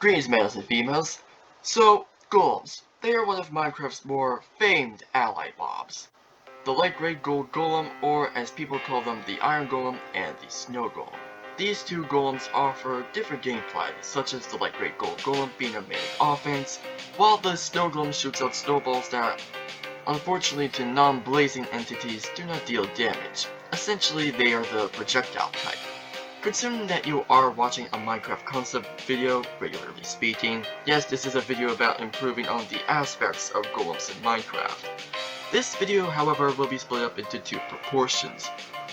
Greetings, males and females. So, Golems. They are one of Minecraft's more famed ally mobs. The light gray gold golem, or as people call them, the iron golem and the snow golem. These two golems offer different gameplay, such as the light gray gold golem being a main offense, while the snow golem shoots out snowballs that, unfortunately to non-blazing entities, do not deal damage. Essentially, they are the projectile type. Considering that you are watching a Minecraft concept video, regularly speaking, yes, this is a video about improving on the aspects of golems in Minecraft. This video, however, will be split up into two proportions,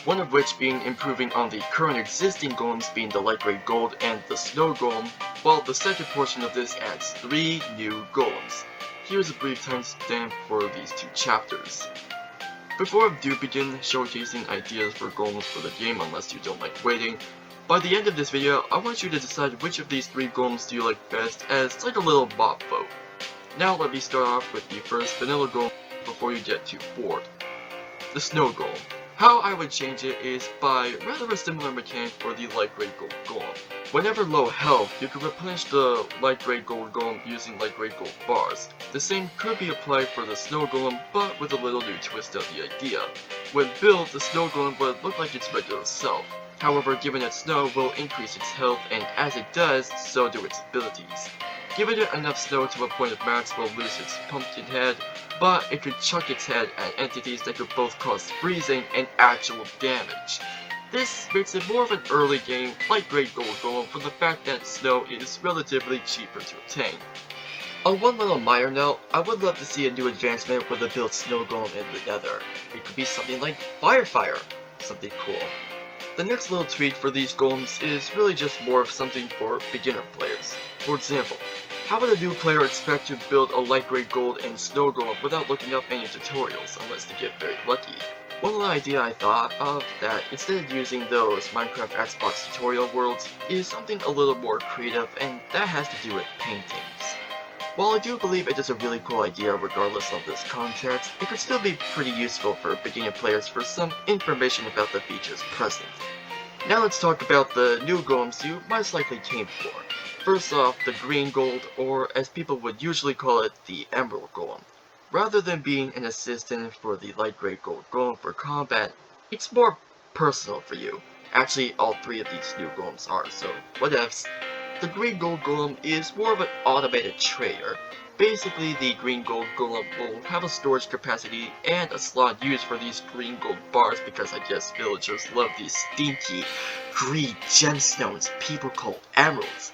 one of which being improving on the current existing golems being the light gray gold and the snow golem, while the second portion of this adds 3 new golems. Here's a brief timestamp for these two chapters. Before I do begin showcasing ideas for golems for the game, unless you don't like waiting, by the end of this video, I want you to decide which of these 3 golems do you like best, as it's like a little mob vote. Now let me start off with the first vanilla golem before you get too bored. The snow golem. How I would change it is by rather a similar mechanic for the light gray gold golem. Whenever low health, you can replenish the light gray gold golem using light gray gold bars. The same could be applied for the snow golem, but with a little new twist of the idea. When built, the snow golem would look like its regular self. However, given that snow will increase its health, and as it does, so do its abilities. Giving it enough snow to a point of max will lose its pumpkin head, but it could chuck its head at entities that could both cause freezing and actual damage. This makes it more of an early game light gray gold golem for the fact that snow is relatively cheaper to obtain. On one little minor note, I would love to see a new advancement with a built snow golem in the nether. It could be something like Fire, something cool. The next little tweak for these golems is really just more of something for beginner players. For example, how would a new player expect to build a light gray gold and snow golem without looking up any tutorials unless they get very lucky? One little idea I thought of that instead of using those Minecraft Xbox tutorial worlds is something a little more creative, and that has to do with paintings. While I do believe it is a really cool idea regardless of this context, it could still be pretty useful for beginner players for some information about the features present. Now let's talk about the new golems you most likely came for. First off, the green gold, or as people would usually call it, the emerald golem. Rather than being an assistant for the light gray gold golem for combat, it's more personal for you. Actually, all 3 of these new golems are, so whatevs. The green gold golem is more of an automated trader. Basically, the green gold golem will have a storage capacity and a slot used for these green gold bars because I guess villagers love these stinky green gemstones people call emeralds.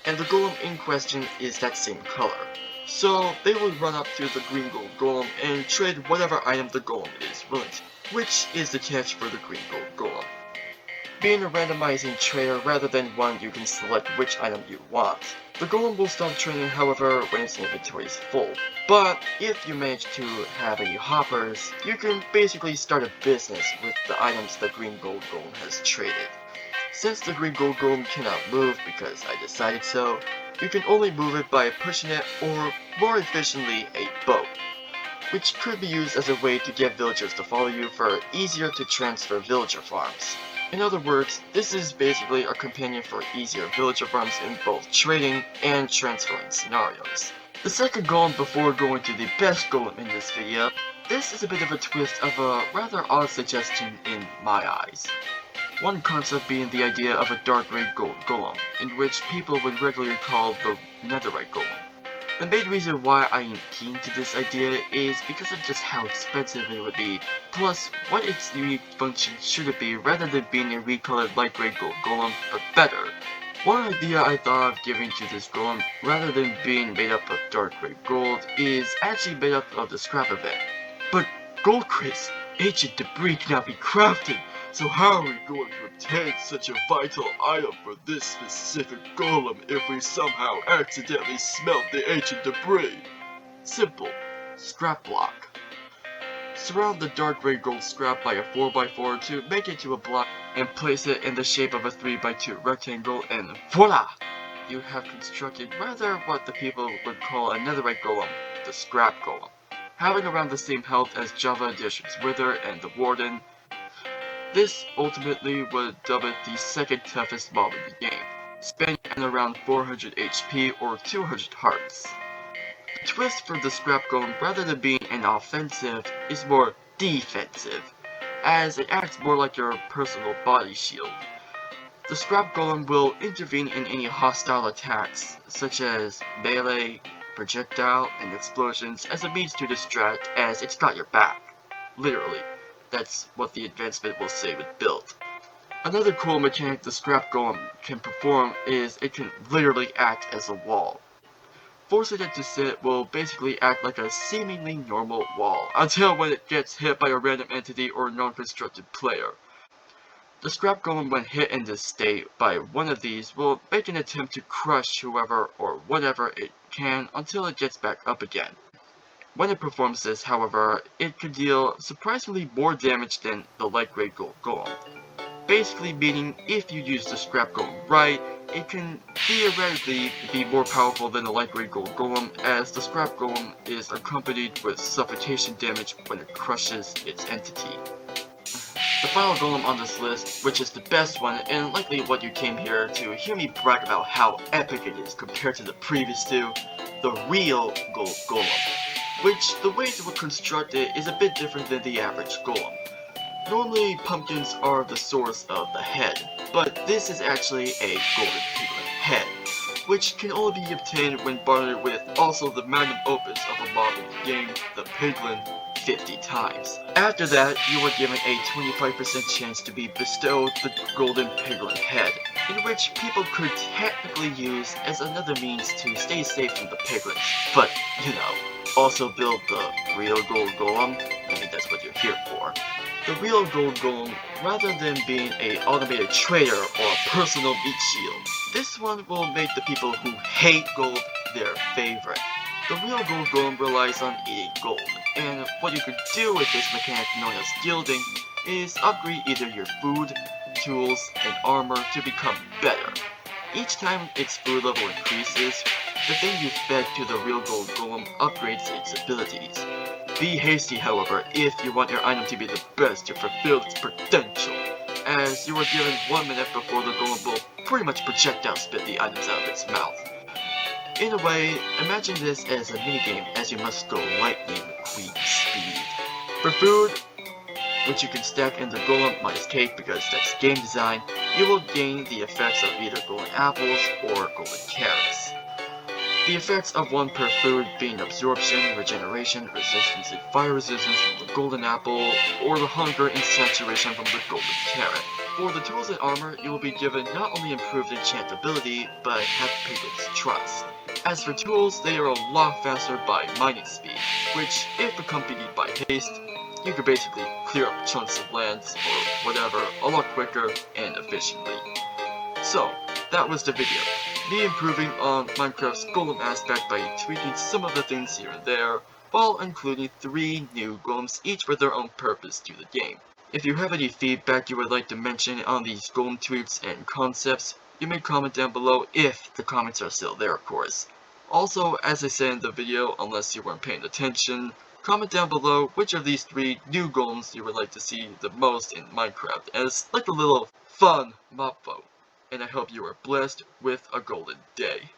And the golem in question is that same color. So they will run up to the green gold golem and trade whatever item the golem is willing to, which is the catch for the green gold golem. Being a randomizing trader rather than one you can select which item you want. The golem will stop trading, however, when its inventory is full. But if you manage to have any hoppers, you can basically start a business with the items the green gold golem has traded. Since the green gold golem cannot move because I decided so, you can only move it by pushing it or, more efficiently, a boat, which could be used as a way to get villagers to follow you for easier to transfer villager farms. In other words, this is basically a companion for easier villager farms in both trading and transferring scenarios. The second golem before going to the best golem in this video, this is a bit of a twist of a rather odd suggestion in my eyes. One concept being the idea of a dark gray gold golem, in which people would regularly call the netherite golem. The main reason why I am keen to this idea is because of just how expensive it would be, plus what its unique function should it be rather than being a recolored light gray gold golem, but better. One idea I thought of giving to this golem, rather than being made up of dark gray gold, is actually made up of the scrap of it. But GoldChris, ancient debris cannot be crafted, so how are we going to obtain such a vital item for this specific golem if we somehow accidentally smelt the ancient debris? Simple. Scrap block. Surround the dark gray gold scrap by a 4x4 to make it to a block and place it in the shape of a 3x2 rectangle, and voila! You have constructed rather what the people would call a netherite golem, the scrap golem. Having around the same health as Java Edition's Wither and the Warden, this ultimately would dub it the second toughest mob in the game. spanning at around 400 HP or 200 hearts. The twist for the Scrap Golem, rather than being an offensive, is more defensive, as it acts more like your personal body shield. The Scrap Golem will intervene in any hostile attacks, such as melee, projectile, and explosions, as a means to distract, as it's got your back. Literally. That's what the advancement will say with build. Another cool mechanic the Scrap Golem can perform is it can literally act as a wall. Forcing it to sit will basically act like a seemingly normal wall, until when it gets hit by a random entity or non-constructed player. The Scrap Golem, when hit in this state by one of these, will make an attempt to crush whoever or whatever it can until it gets back up again. When it performs this, however, it can deal surprisingly more damage than the light grade gold golem. Basically meaning if you use the Scrap Golem right, it can theoretically be more powerful than the light grade gold golem, as the Scrap Golem is accompanied with suffocation damage when it crushes its entity. The final golem on this list, which is the best one and likely what you came here to hear me brag about how epic it is compared to the previous two, the RealGoldChris. Which, the way it was constructed is a bit different than the average golem. Normally, pumpkins are the source of the head, but this is actually a golden piglet head, which can only be obtained when bartered with also the magnum opus of a mob in the game, the piglin, 50 times. After that, you are given a 25% chance to be bestowed the golden piglin head, in which people could technically use as another means to stay safe from the piglins, but, you know, also build the real gold golem. I mean, that's what you're here for. The real gold golem, rather than being an automated trader or a personal meat shield, this one will make the people who hate gold their favorite. The real gold golem relies on eating gold, and what you could do with this mechanic known as gilding is upgrade either your food, tools, and armor to become better. Each time its food level increases, the thing you fed to the real gold golem upgrades its abilities. Be hasty, however, if you want your item to be the best to fulfill its potential, as you are given 1 minute before the golem will pretty much projectile spit the items out of its mouth. In a way, imagine this as a minigame as you must go lightning McQueen speed. For food, which you can stack in the golem minus cake because that's game design, you will gain the effects of either golden apples or golden carrots. The effects of one per food being absorption, regeneration, resistance, and fire resistance from the golden apple, or the hunger and saturation from the golden carrot. For the tools and armor, you will be given not only improved enchantability, but have Piglet's trust. As for tools, they are a lot faster by mining speed, which, if accompanied by haste, you could basically clear up chunks of lands or whatever a lot quicker and efficiently. So, that was the video. Me improving on Minecraft's golem aspect by tweaking some of the things here and there, while including 3 new golems, each with their own purpose to the game. If you have any feedback you would like to mention on these golem tweaks and concepts, you may comment down below if the comments are still there, of course. Also, as I said in the video, unless you weren't paying attention, comment down below which of these 3 new golems you would like to see the most in Minecraft, as like a little fun mob vote. And I hope you are blessed with a golden day.